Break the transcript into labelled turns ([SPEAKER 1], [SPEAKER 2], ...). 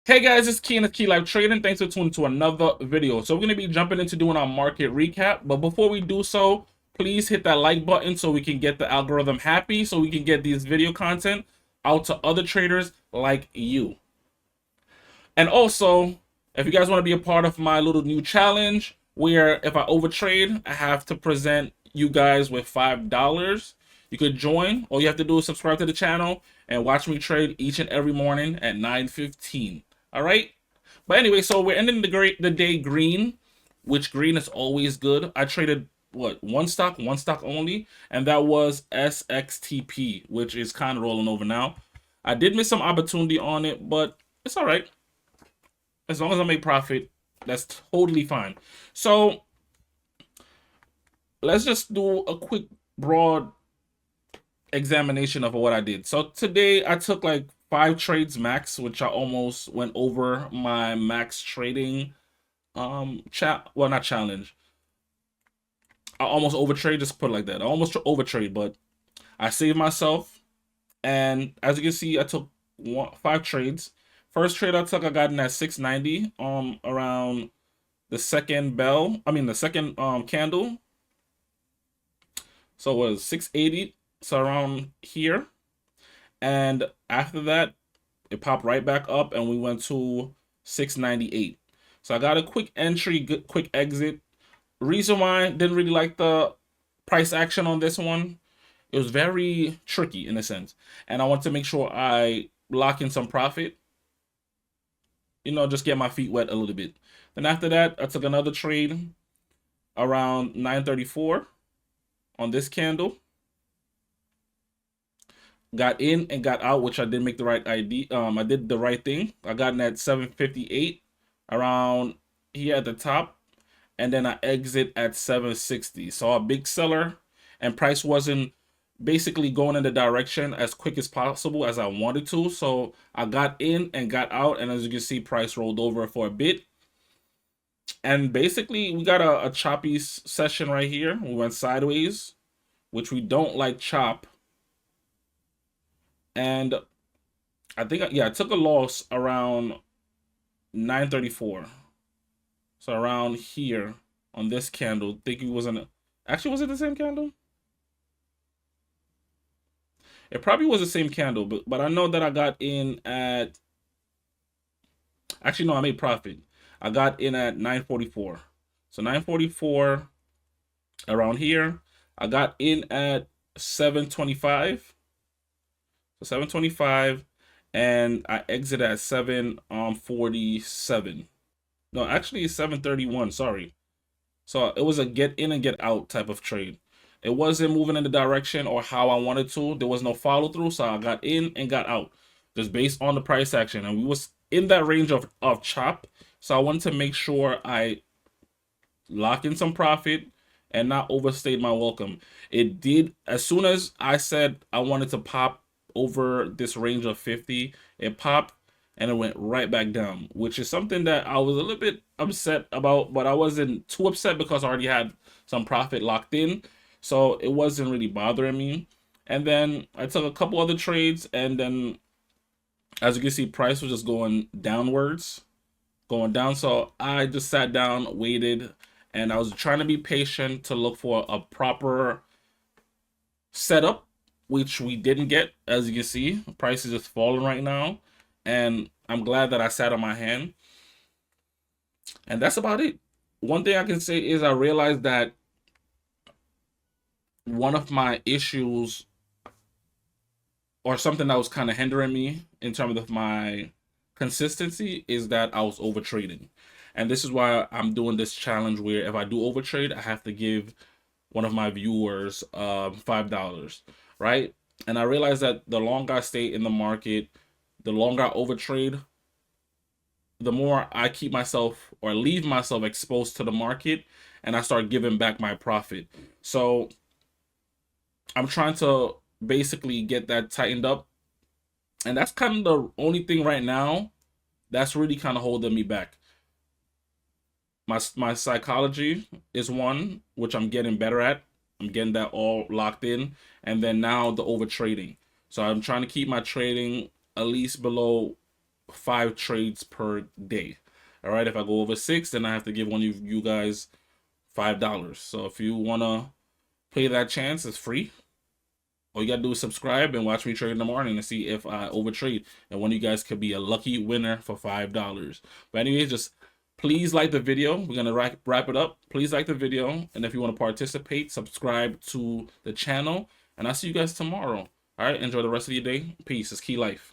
[SPEAKER 1] Hey guys, it's Key and it's Key Live Trading. Thanks for tuning to another video. So we're going to be jumping into doing our market recap. But before we do so, please hit that like button so we can get the algorithm happy, so we can get these video content out to other traders like you. And also, if you guys want to be a part of my little new challenge, where if I overtrade, I have to present you guys with $5. You could join. All you have to do is subscribe to the channel and watch me trade each and every morning at 9:15. All right. But anyway, so we're ending the day green, which green is always good. I traded what, one stock only, and that was SXTP, which is kind of rolling over now. I did miss some opportunity on it, but it's all right. As long as I make profit, that's totally fine. So let's just do a quick broad examination of what I did. So today I took like 5 trades max, which I almost went over my max trading not challenge. I almost overtrade, just put it like that. I almost overtrade, but I saved myself. And as you can see, I took 5 trades. First trade I took, I got in at 690 around the second the second candle. So it was 680, so around here. And after that, it popped right back up and we went to 698. So I got a quick entry, quick exit. Reason why I didn't really like the price action on this one, it was very tricky in a sense. And I want to make sure I lock in some profit, just get my feet wet a little bit. Then after that, I took another trade around 934 on this candle. Got in and got out, which I did make the right ID. I did the right thing. I got in at 758 around here at the top, and then I exit at 760. Saw a big seller, and price wasn't basically going in the direction as quick as possible as I wanted to. So I got in and got out, and as you can see, price rolled over for a bit. And basically, we got a choppy session right here. We went sideways, which we don't like chop. And I think, yeah, I took a loss around 934. So around here on this candle, think it wasn't. Actually, was it the same candle? It probably was the same candle, but I know that I got in at. Actually, no, I made profit. I got in at 944. So 944 around here. I got in at 725. So 725, and I exit at 747. No, actually it's 731, sorry. So it was a get in and get out type of trade. It wasn't moving in the direction or how I wanted to. There was no follow through, so I got in and got out just based on the price action. And we was in that range of chop. So I wanted to make sure I lock in some profit and not overstayed my welcome. It did. As soon as I said I wanted to pop over this range of 50, it popped and it went right back down, which is something that I was a little bit upset about, but I wasn't too upset because I already had some profit locked in, so it wasn't really bothering me. And then I took a couple other trades, and then as you can see, price was just going downwards, going down. So I just sat down, waited, and I was trying to be patient to look for a proper setup, which we didn't get. As you can see, price is just falling right now, and I'm glad that I sat on my hand. And that's about it. One thing I can say is I realized that one of my issues, or something that was kind of hindering me in terms of my consistency, is that I was over trading. And this is why I'm doing this challenge where if I do overtrade, I have to give one of my viewers $5, right? And I realized that the longer I stay in the market, the longer I overtrade, the more I keep myself or leave myself exposed to the market, and I start giving back my profit. So I'm trying to basically get that tightened up, and that's kind of the only thing right now that's really kind of holding me back. My psychology is one which I'm getting better at. I'm getting that all locked in, and then now the over trading. So I'm trying to keep my trading at least below 5 trades per day. All right, if I go over 6, then I have to give one of you guys $5. So if you wanna play that chance, it's free. All you gotta do is subscribe and watch me trade in the morning to see if I overtrade, and one of you guys could be a lucky winner for $5. But anyways, just please like the video. We're gonna wrap it up. Please like the video, and if you want to participate, subscribe to the channel, and I'll see you guys tomorrow. All right, enjoy the rest of your day. Peace. It's Key Life.